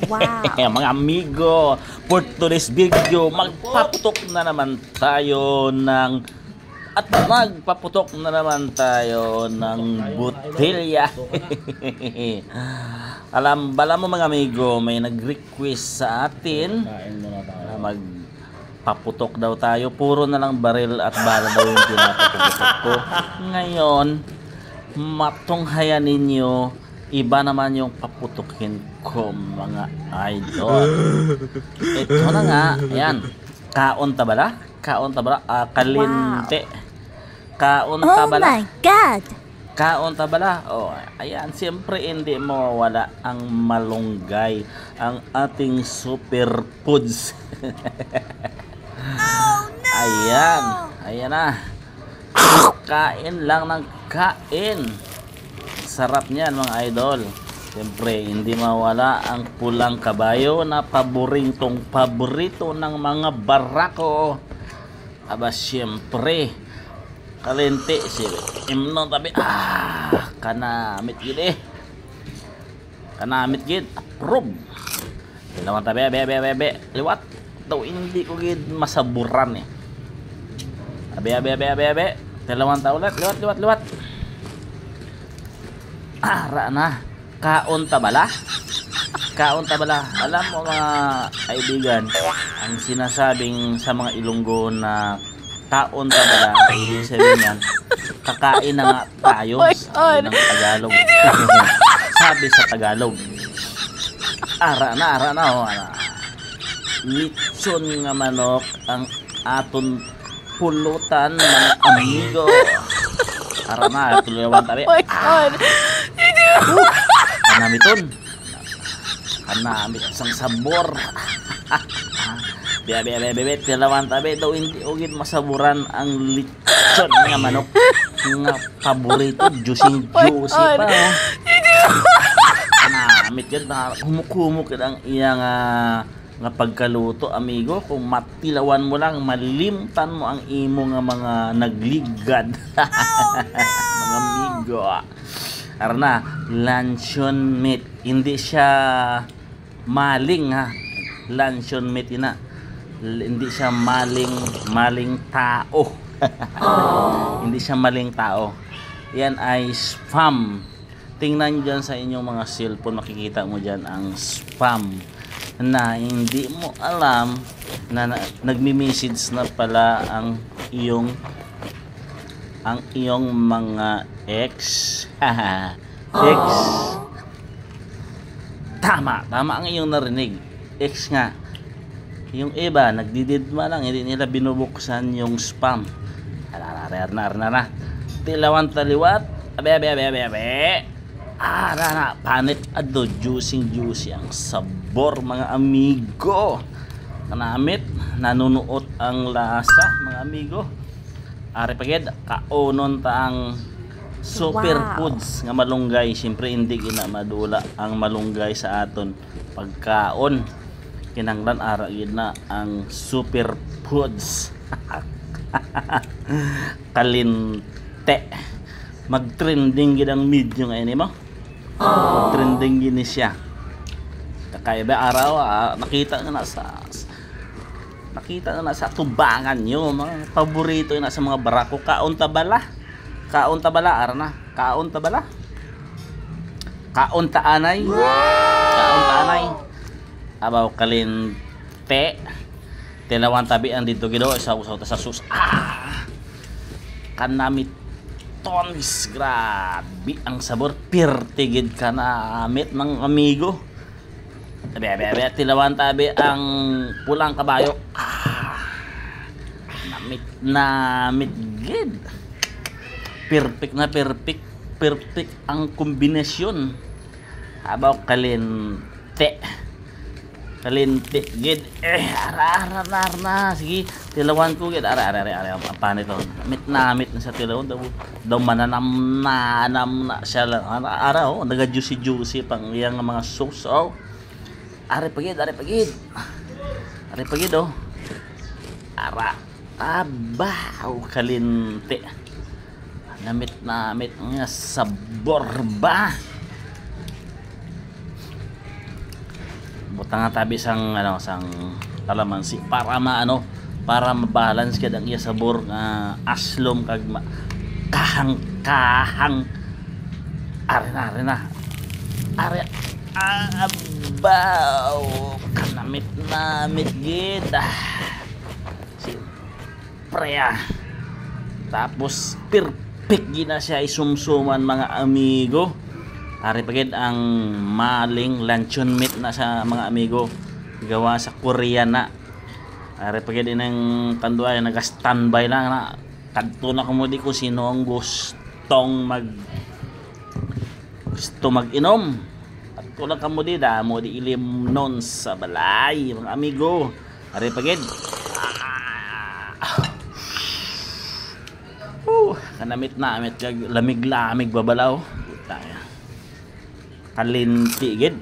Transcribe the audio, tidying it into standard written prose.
Wow. Mga amigo, for today's video, magpaputok na naman tayo ng botelya. Bala mo mga amigo, may nag-request sa atin na magpaputok daw tayo. Puro na lang baril at bala daw yung pinapaputok ko. Ngayon, matunghayan ninyo, iba naman yung paputukin ko mga idol. Ito na nga, ayan. Kaon tabala? Kalinte. Kaon tabala. Oh my God! Kaon tabala. Oh, ayan, siyempre hindi mawawala ang malunggay, ang ating super foods. Ayan na. Kain lang ng kain. Sarap niyan mga idol. Siyempre, hindi mawala ang pulang kabayo na paborito ng mga barako. Aba, siyempre, kalente, imnon tabi. Kanamit gid eh. Kanamit gid. Approve. Dalawang tabi, bebe. Liwat. Daw hindi ko gid masaburan eh. Abe. Dalawang taon ulit. Liwat. Ara na. Kaon tabala. Alam mo mga kaibigan, ang sinasabing sa mga Ilonggo na kaon tabala, ibig sabihin yan, kakain na nga tayo. Sabi ng Tagalog. Sabi sa Tagalog. Ara na. Lechon nga manok ang aton pulutan mga amigo. Ara na, tuluyawan tabi. Kanamit isang sabor. Bebe, tilawan tabi daw hindi ugid masaburan ang lechon nga manok nga paborito, juicy pa. Kanamit yun, humuk-humuk ang iyang nga pagkaluto amigo. Kung matilawan mo lang, malimtan mo ang imo nga mga nagligad. Mga amigo, arna, luncheon meat, hindi siya maling ha. Luncheon meat ina, hindi siya maling tao. Hindi siya maling tao. Yan ay spam. Tingnan dyan sa inyong mga cellphone, makikita mo dyan ang spam na hindi mo alam na nagmi-message na pala ang iyong mga ex. Ex. Tama ang iyong narinig. Ex nga. Yung iba nagdididma lang, hindi nila binubuksan yung spam. Na. Tilawan taliwat. Abe. Panit ado, juicy ang sabor mga amigo. Kanamit, nanunuot ang lasa mga amigo. Ari pagid kaonon ta ang super foods nga malunggay. Siyempre hindi gina madula ang malunggay sa aton pagkaon. Kinanglan ara gid na ang super foods. Kalinte. Mag-trending gid ang video ngayon mo. Trending gini siya. Kakaiba araw nakita na sa tubangan nyo, mga paborito na sa mga barako. Kaon tabala arana. Kaon taanay. Abaw kalinte. Tilawan tabi ang dito gido sa usaw ta sa sus. Kanamit tons, grabe ang sabor. Pirtigid kanamit ng amigo. Bebe, tilawan tabi ang pulang kabayo. Namit gid. Perfect ang kombinasyon. Abaw kalinte gid. Ara na. Sige, tilawan ko gid. Ara panit to. Namit na sa tilawan daw mananam na siya lang. Ara naga-juicy pang iyang mga sauce. Are pagid oh. Ara. Abaw kalinte. Namit nga sabor ba. butang nga tabi sang sang kalamansi para para mabalance kad ang iya sabor nga aslom kag kahang are na are abaw kanamit gid siyempre tapos perfect gina siya isumsuman mga amigo. Ari pagid ang maling luncheon meat na sa mga amigo gawa sa Korean na. Ari pagid inang kanduay naga-standby lang na kadto na kumudi kung sino ang gustong mag-inom. At kulang kamudi da mo di ilim non sa balay mga amigo. Ari pagid kanamit na amit kag lamig babalaw. Kalinti gid.